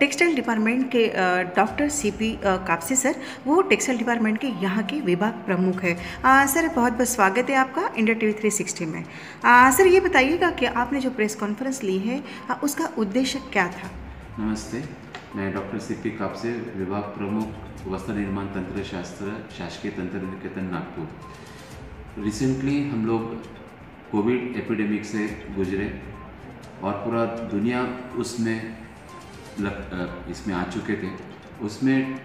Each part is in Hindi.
टेक्सटाइल डिपार्टमेंट के डॉक्टर सीपी कापसे सर, वो टेक्सटाइल डिपार्टमेंट के यहाँ के विभाग प्रमुख है। सर बहुत बहुत स्वागत है आपका इंडिया टीवी 360 में। सर ये बताइएगा कि आपने जो प्रेस कॉन्फ्रेंस ली है उसका उद्देश्य क्या था? नमस्ते, मैं डॉक्टर सीपी कापसे, विभाग प्रमुख वस्त्र निर्माण तंत्र शास्त्र, शासकीय तंत्र निकेतन, नागपुर। रिसेंटली हम लोग कोविड एपिडेमिक से गुजरे और पूरा दुनिया इसमें आ चुके थे। उसमें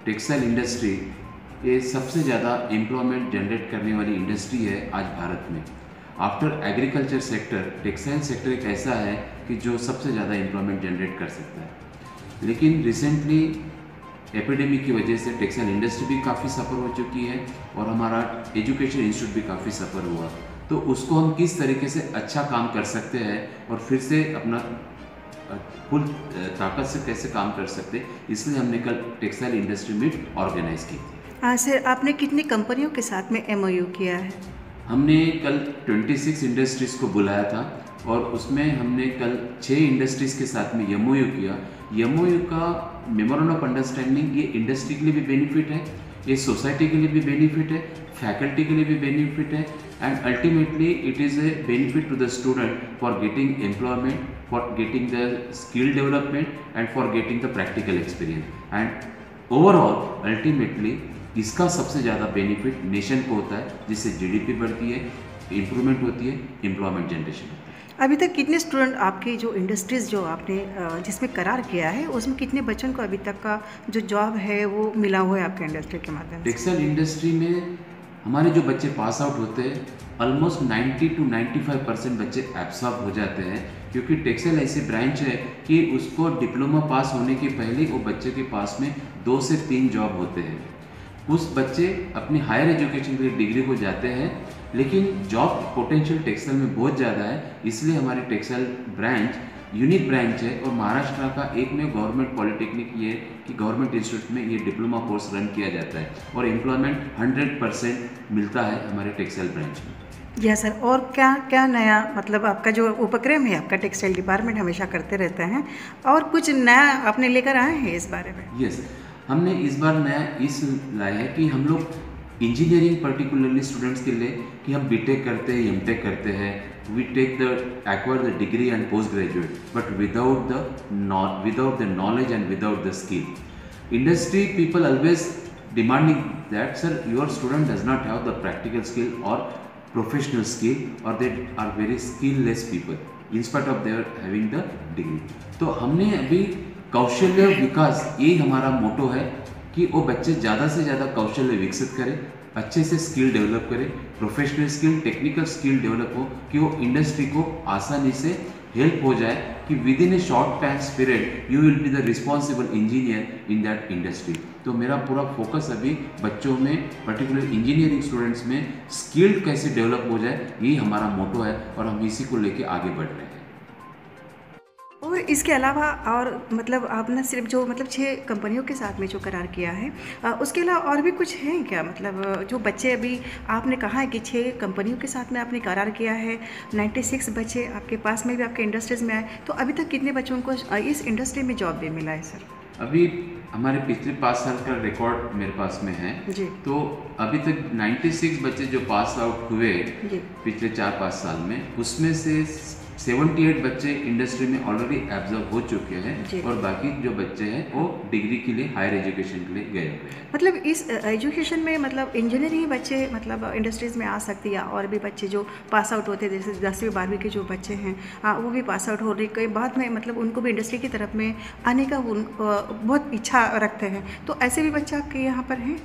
टेक्सटाइल इंडस्ट्री ये सबसे ज़्यादा एम्प्लॉयमेंट जनरेट करने वाली इंडस्ट्री है आज भारत में। After agriculture sector, textile sector एक ऐसा है कि जो सबसे ज़्यादा एम्प्लॉयमेंट जनरेट कर सकता है। लेकिन रिसेंटली एपिडेमिक की वजह से टेक्सटाइल इंडस्ट्री भी काफ़ी सफ़र हो चुकी है और हमारा एजुकेशन इंस्टीट्यूट भी काफ़ी सफ़र हुआ। तो उसको हम किस तरीके से अच्छा काम कर सकते हैं और फिर से अपना फुल ताकत से कैसे काम कर सकते हैं, इसलिए हमने कल टेक्सटाइल इंडस्ट्री मीट ऑर्गेनाइज की थी। सर आपने कितनी कंपनियों के साथ में MOU किया है? हमने कल 26 इंडस्ट्रीज़ को बुलाया था और उसमें हमने कल 6 इंडस्ट्रीज़ के साथ में MOU किया। MOU का मेमोरेंडम ऑफ अंडरस्टैंडिंग ये इंडस्ट्री के लिए भी बेनिफिट है, ये सोसाइटी के लिए भी बेनिफिट है, फैकल्टी के लिए भी बेनिफिट है, and ultimately it is a benefit to the student for getting employment, for getting the skill development and for getting the practical experience, and overall ultimately इसका सबसे ज़्यादा बेनिफिट नेशन को होता है, जिससे GDP बढ़ती है, इम्प्रूवमेंट होती है, एम्प्लॉयमेंट जनरेशन होती है। अभी तक कितने स्टूडेंट आपकी जो इंडस्ट्रीज़ जो आपने जिसमें करार किया है उसमें कितने बच्चों को अभी तक का जो जॉब है वो मिला हुआ है आपके इंडस्ट्री के माध्यम से? टेक्सटाइल इंडस्ट्री में हमारे जो बच्चे पास आउट होते हैं ऑलमोस्ट 90 to 95% बच्चे एब्सॉर्ब हो जाते हैं, क्योंकि टेक्सटाइल ऐसी ब्रांच है कि उसको डिप्लोमा पास होने के पहले वो बच्चे के पास में 2 से 3 जॉब होते हैं। उस बच्चे अपनी हायर एजुकेशन के लिए डिग्री को जाते हैं, लेकिन जॉब पोटेंशियल टेक्सटाइल में बहुत ज़्यादा है, इसलिए हमारी टेक्सटाइल ब्रांच यूनिक ब्रांच है और महाराष्ट्र का एक में गवर्नमेंट पॉलिटेक्निक ये कि गवर्नमेंट इंस्टीट्यूट में ये डिप्लोमा कोर्स रन किया जाता है और एम्प्लॉयमेंट 100% मिलता है हमारे टेक्सटाइल ब्रांच में। यस सर, और क्या क्या नया मतलब आपका जो उपक्रम है आपका टेक्सटाइल डिपार्टमेंट हमेशा करते रहता है, और कुछ नया आपने लेकर आए हैं इस बारे में? यस, हमने इस बार नया लाया है कि हम लोग इंजीनियरिंग पर्टिकुलरली स्टूडेंट्स के लिए कि हम बीटेक करते हैं, एमटेक करते हैं, we take the acquire the degree and postgraduate, but without the knowledge and without the skill. Industry people always demanding that sir your student does not have the practical skill or professional skill, or they are very skillless people in spite of their having the degree. तो हमने अभी कौशल्य विकास, ये हमारा मोटो है कि वो बच्चे ज़्यादा से ज़्यादा कौशल्य विकसित करें, अच्छे से स्किल डेवलप करें, professional skill, technical skill develop हो कि वो इंडस्ट्री को आसानी से हेल्प हो जाए कि with in A short period you will be the responsible engineer in that industry. तो मेरा पूरा फोकस अभी बच्चों में, पर्टिकुलर इंजीनियरिंग स्टूडेंट्स में स्किल्ड कैसे डेवलप हो जाए, यही हमारा मोटो है और हम इसी को लेके आगे बढ़ रहे हैं। और इसके अलावा और मतलब आपने सिर्फ जो मतलब 6 कंपनियों के साथ में जो करार किया है, उसके अलावा और भी कुछ है क्या? मतलब जो बच्चे अभी आपने कहा है कि 6 कंपनियों के साथ में आपने करार किया है, 96 बच्चे आपके पास में भी आपके इंडस्ट्रीज़ में आए, तो अभी तक कितने बच्चों को इस इंडस्ट्री में जॉब भी मिला है सर? अभी हमारे पिछले 5 साल का रिकॉर्ड मेरे पास में है जी। तो अभी तक 96 बच्चे जो पास आउट हुए पिछले 4-5 साल में, उसमें से 78 बच्चे इंडस्ट्री में ऑलरेडी एब्जॉर्ब हो चुके हैं और बाकी जो बच्चे हैं वो डिग्री के लिए, हायर एजुकेशन के लिए गए हुए हैं। मतलब इस एजुकेशन में मतलब इंजीनियरिंग बच्चे मतलब इंडस्ट्रीज़ में आ सकती है, और भी बच्चे जो पास आउट होते हैं जैसे 10वीं 12वीं के जो बच्चे हैं वो भी पास आउट हो रहे के बाद में मतलब उनको भी इंडस्ट्री की तरफ में आने का बहुत इच्छा रखते हैं, तो ऐसे भी बच्चे आपके यहाँ पर हैं?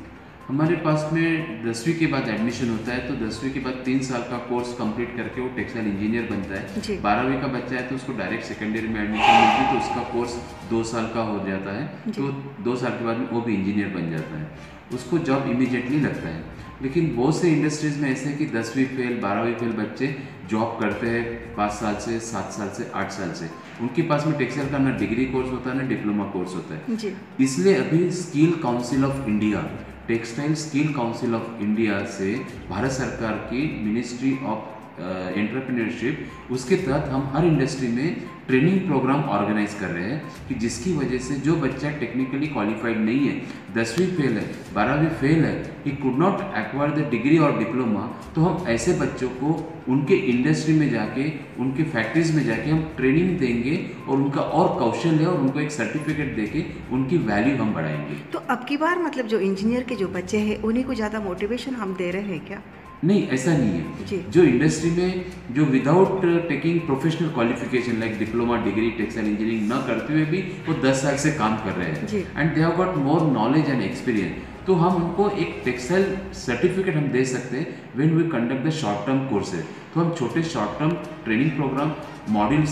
हमारे पास में 10वीं के बाद एडमिशन होता है, तो 10वीं के बाद 3 साल का कोर्स कंप्लीट करके वो टेक्सटाइल इंजीनियर बनता है। 12वीं का बच्चा है तो उसको डायरेक्ट सेकेंडरी में एडमिशन मिलती है, तो उसका कोर्स 2 साल का हो जाता है, तो 2 साल के बाद में वो भी इंजीनियर बन जाता है, उसको जॉब इमीडिएटली लगता है। लेकिन बहुत से इंडस्ट्रीज़ में ऐसे है कि 10वीं फेल, 12वीं फेल बच्चे जॉब करते हैं 5 साल से, 7 साल से, 8 साल से, उनके पास में टेक्सटाइल का ना डिग्री कोर्स होता है ना डिप्लोमा कोर्स होता है। इसलिए अभी skill council of India, textile skill council of India से भारत सरकार की मिनिस्ट्री ऑफ एंटरप्रेन्योरशिप, उसके तहत हम हर इंडस्ट्री में ट्रेनिंग प्रोग्राम ऑर्गेनाइज कर रहे हैं कि जिसकी वजह से जो बच्चा टेक्निकली क्वालिफाइड नहीं है, 10वीं फेल है, 12वीं फेल है, he could not acquire the degree और डिप्लोमा, तो हम ऐसे बच्चों को उनके इंडस्ट्री में जाके, उनके फैक्ट्रीज में जाके हम ट्रेनिंग देंगे और उनका और कौशल्य और उनको एक सर्टिफिकेट देके उनकी वैल्यू हम बढ़ाएंगे। तो अब की बार मतलब जो इंजीनियर के जो बच्चे हैं उन्हीं को ज़्यादा मोटिवेशन हम दे रहे हैं क्या? नहीं, ऐसा नहीं जी। है। जो इंडस्ट्री में जो without taking professional qualification like diploma degree textile engineering न करते हुए भी वो 10 साल से काम कर रहे हैं and they have got more knowledge and experience, तो हम उनको एक टेक्सटाइल सर्टिफिकेट हम दे सकते हैं when we conduct the short term courses. तो हम छोटे short term training program modules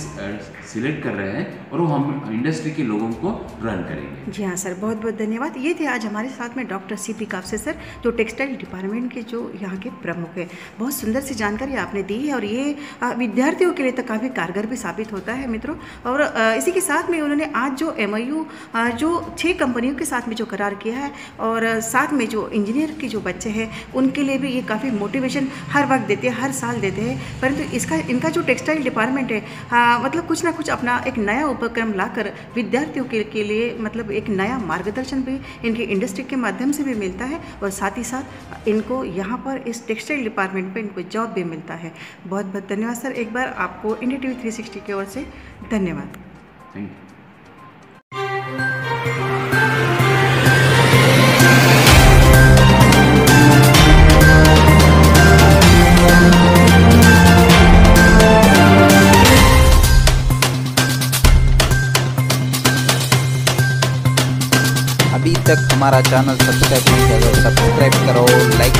select कर रहे हैं और वो हम इंडस्ट्री के लोगों को रन करेंगे। जी हाँ सर, बहुत बहुत धन्यवाद। ये थे आज हमारे साथ में डॉक्टर CP कापसे सर, जो टेक्सटाइल डिपार्टमेंट के जो यहाँ के प्रमुख हैं। बहुत सुंदर सी जानकारी आपने दी है और ये विद्यार्थियों के लिए तो काफ़ी कारगर भी साबित होता है मित्रों। और इसी के साथ में उन्होंने आज जो MOU जो 6 कंपनियों के साथ में जो करार किया है और साथ में जो इंजीनियर के जो बच्चे हैं उनके लिए भी ये काफ़ी मोटिवेशन हर वक्त देते हैं, हर साल देते हैं। परंतु इनका जो टेक्सटाइल डिपार्टमेंट है मतलब कुछ ना कुछ अपना एक नया उपक्रम लाकर विद्यार्थियों के लिए मतलब एक नया मार्गदर्शन भी इनकी इंडस्ट्री के माध्यम से भी मिलता है और साथ ही साथ इनको यहाँ पर इस टेक्सटाइल डिपार्टमेंट में इनको जॉब भी मिलता है। बहुत बहुत धन्यवाद सर, एक बार आपको इंडिया TV 360 की ओर से धन्यवाद। Thank you. अभी तक हमारा चैनल सब्सक्राइब नहीं किया तो सब्सक्राइब करो, लाइक